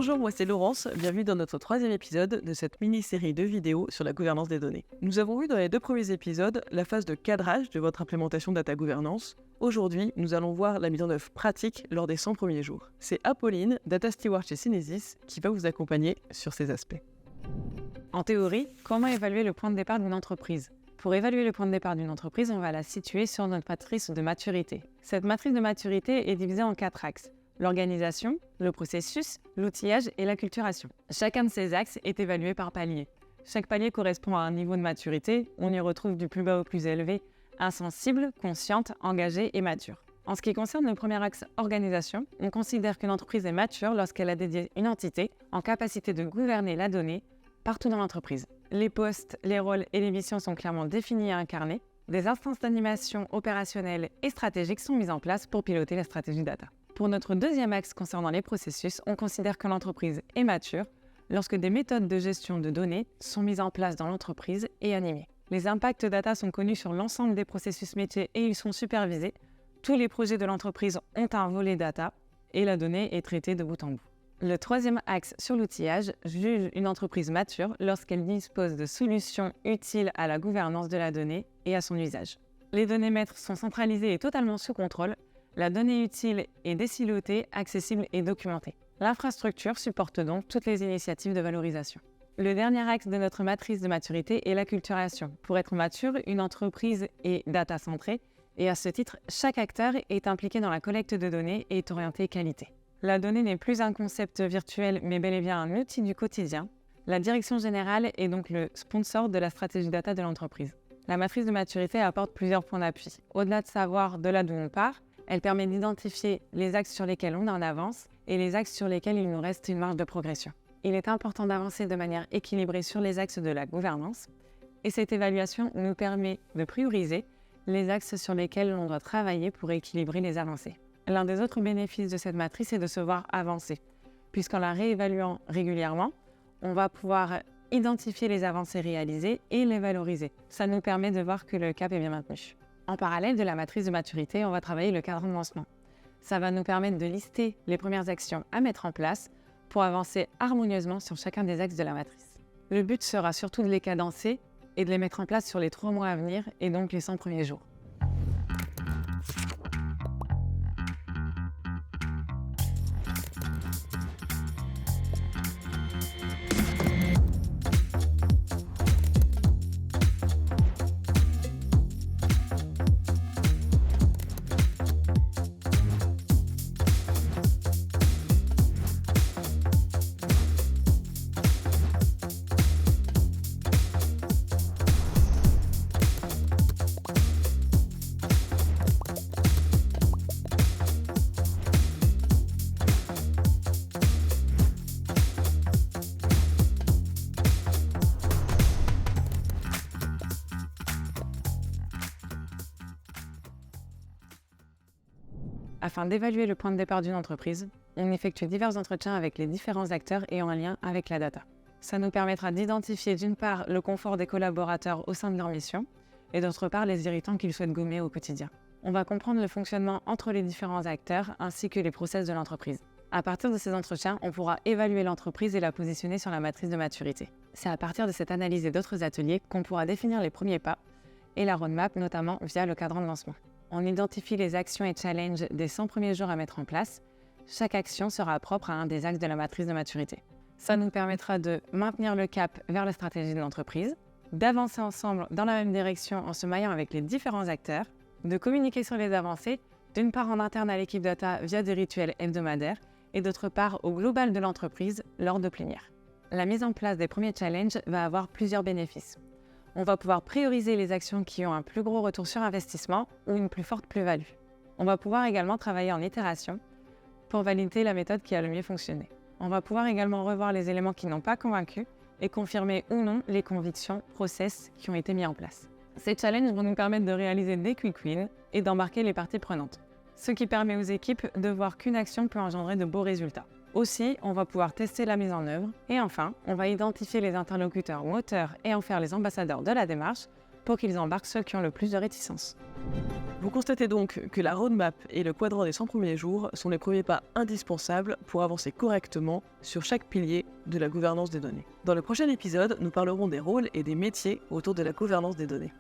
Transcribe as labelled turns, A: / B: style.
A: Bonjour, moi c'est Laurence, bienvenue dans notre troisième épisode de cette mini-série de vidéos sur la gouvernance des données. Nous avons vu dans les deux premiers épisodes la phase de cadrage de votre implémentation data governance. Aujourd'hui, nous allons voir la mise en œuvre pratique lors des 100 premiers jours. C'est Apolline, Data Steward chez Synesis, qui va vous accompagner sur ces aspects.
B: En théorie, comment évaluer le point de départ d'une entreprise ? Pour évaluer le point de départ d'une entreprise, on va la situer sur notre matrice de maturité. Cette matrice de maturité est divisée en 4 axes. L'organisation, le processus, l'outillage et l'acculturation. Chacun de ces axes est évalué par palier. Chaque palier correspond à un niveau de maturité. On y retrouve du plus bas au plus élevé, insensible, consciente, engagée et mature. En ce qui concerne le premier axe organisation, on considère qu'une entreprise est mature lorsqu'elle a dédié une entité en capacité de gouverner la donnée partout dans l'entreprise. Les postes, les rôles et les missions sont clairement définis et incarnés. Des instances d'animation opérationnelles et stratégiques sont mises en place pour piloter la stratégie data. Pour notre deuxième axe concernant les processus, on considère que l'entreprise est mature lorsque des méthodes de gestion de données sont mises en place dans l'entreprise et animées. Les impacts data sont connus sur l'ensemble des processus métiers et ils sont supervisés. Tous les projets de l'entreprise ont un volet data et la donnée est traitée de bout en bout. Le troisième axe sur l'outillage juge une entreprise mature lorsqu'elle dispose de solutions utiles à la gouvernance de la donnée et à son usage. Les données maîtres sont centralisées et totalement sous contrôle. La donnée utile est désilotée, accessible et documentée. L'infrastructure supporte donc toutes les initiatives de valorisation. Le dernier axe de notre matrice de maturité est l'acculturation. Pour être mature, une entreprise est data-centrée et à ce titre, chaque acteur est impliqué dans la collecte de données et est orienté qualité. La donnée n'est plus un concept virtuel mais bel et bien un outil du quotidien. La direction générale est donc le sponsor de la stratégie data de l'entreprise. La matrice de maturité apporte plusieurs points d'appui. Au-delà de savoir de là d'où on part, elle permet d'identifier les axes sur lesquels on en avance et les axes sur lesquels il nous reste une marge de progression. Il est important d'avancer de manière équilibrée sur les axes de la gouvernance et cette évaluation nous permet de prioriser les axes sur lesquels on doit travailler pour équilibrer les avancées. L'un des autres bénéfices de cette matrice est de se voir avancer, puisqu'en la réévaluant régulièrement, on va pouvoir identifier les avancées réalisées et les valoriser. Ça nous permet de voir que le cap est bien maintenu. En parallèle de la matrice de maturité, on va travailler le cadran de lancement. Ça va nous permettre de lister les premières actions à mettre en place pour avancer harmonieusement sur chacun des axes de la matrice. Le but sera surtout de les cadencer et de les mettre en place sur les 3 mois à venir et donc les 100 premiers jours. Afin d'évaluer le point de départ d'une entreprise, on effectue divers entretiens avec les différents acteurs ayant un lien avec la data. Ça nous permettra d'identifier d'une part le confort des collaborateurs au sein de leur mission et d'autre part les irritants qu'ils souhaitent gommer au quotidien. On va comprendre le fonctionnement entre les différents acteurs ainsi que les process de l'entreprise. À partir de ces entretiens, on pourra évaluer l'entreprise et la positionner sur la matrice de maturité. C'est à partir de cette analyse et d'autres ateliers qu'on pourra définir les premiers pas et la roadmap, notamment via le cadran de lancement. On identifie les actions et challenges des 100 premiers jours à mettre en place. Chaque action sera propre à un des axes de la matrice de maturité. Ça nous permettra de maintenir le cap vers la stratégie de l'entreprise, d'avancer ensemble dans la même direction en se maillant avec les différents acteurs, de communiquer sur les avancées, d'une part en interne à l'équipe data via des rituels hebdomadaires et d'autre part au global de l'entreprise lors de plénières. La mise en place des premiers challenges va avoir plusieurs bénéfices. On va pouvoir prioriser les actions qui ont un plus gros retour sur investissement ou une plus forte plus-value. On va pouvoir également travailler en itération pour valider la méthode qui a le mieux fonctionné. On va pouvoir également revoir les éléments qui n'ont pas convaincu et confirmer ou non les convictions, process qui ont été mis en place. Ces challenges vont nous permettre de réaliser des quick wins et d'embarquer les parties prenantes, ce qui permet aux équipes de voir qu'une action peut engendrer de beaux résultats. Aussi, on va pouvoir tester la mise en œuvre. Et enfin, on va identifier les interlocuteurs moteurs et en faire les ambassadeurs de la démarche pour qu'ils embarquent ceux qui ont le plus de réticence.
A: Vous constatez donc que la roadmap et le quadrant des 100 premiers jours sont les premiers pas indispensables pour avancer correctement sur chaque pilier de la gouvernance des données. Dans le prochain épisode, nous parlerons des rôles et des métiers autour de la gouvernance des données.